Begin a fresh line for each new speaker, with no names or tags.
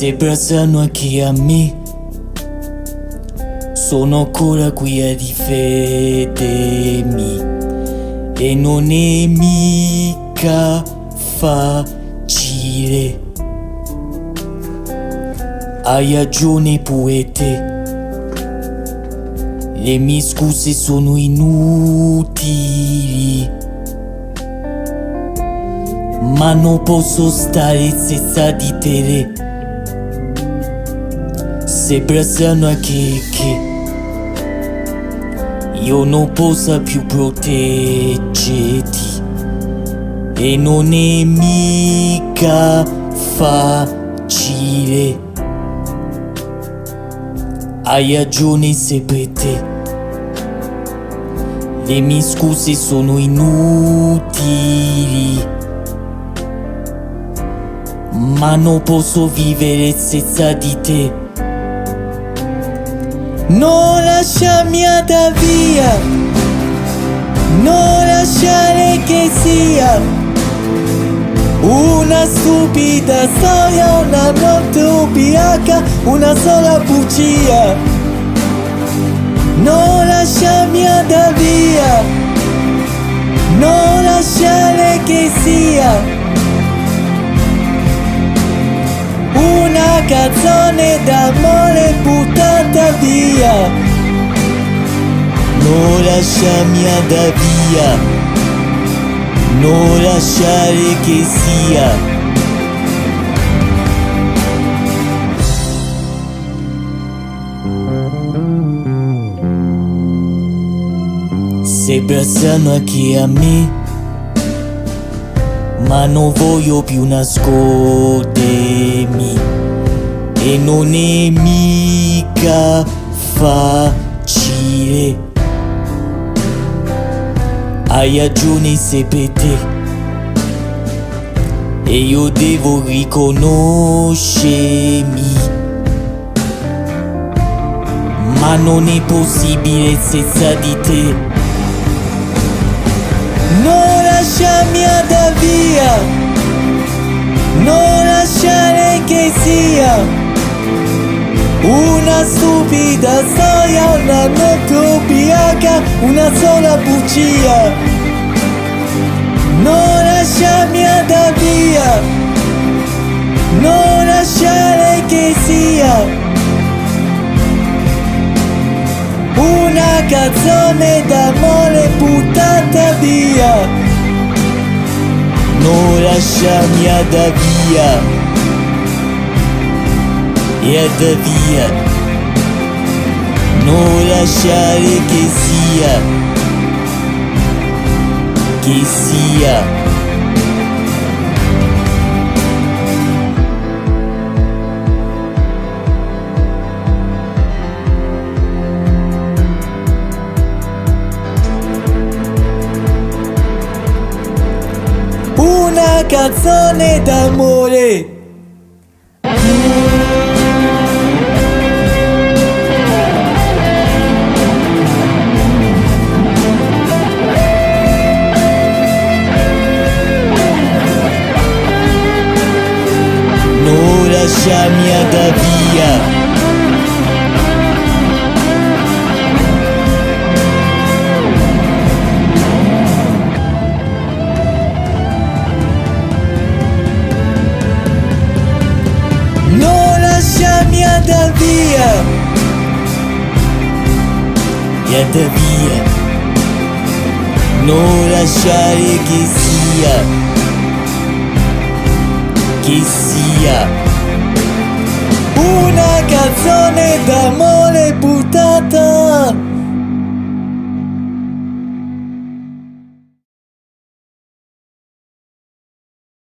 Sembra strano che a me sono ancora qui a difendermi e non è mica facile. Hai ragione pure te, le mie scuse sono inutili, ma non posso stare senza di te. Sembra strano che io non possa più proteggerti e non è mica facile. Hai ragione sempre te, le mie scuse sono inutili, ma non posso vivere senza di te. Non lasciarmi andare via, non lasciare che sia una stupida storia, una notte ubriaca, una sola bugia. Non lasciarmi andare via, non lasciare che sia una canzone d'amore buttata via. Non lasciarmi andare via, non lasciare che sia sembra strano che a me, ma non voglio più nascondermi e non è mica facile. Hai ragione sempre te e io devo riconoscermi, ma non è possibile senza di te. Non lasciarmi andare via, non lasciare che sia una stupida storia, una notte ubriaca, una sola bugia. Non lasciarmi andare via, non lasciare che sia una canzone d'amore buttata via. Non lasciarmi andare via e andare via, non lasciare che sia una canzone d'amore. Non lasciarmi andare via, non lasciarmi andare via e andare via, non lasciare che sia una canzone d'amore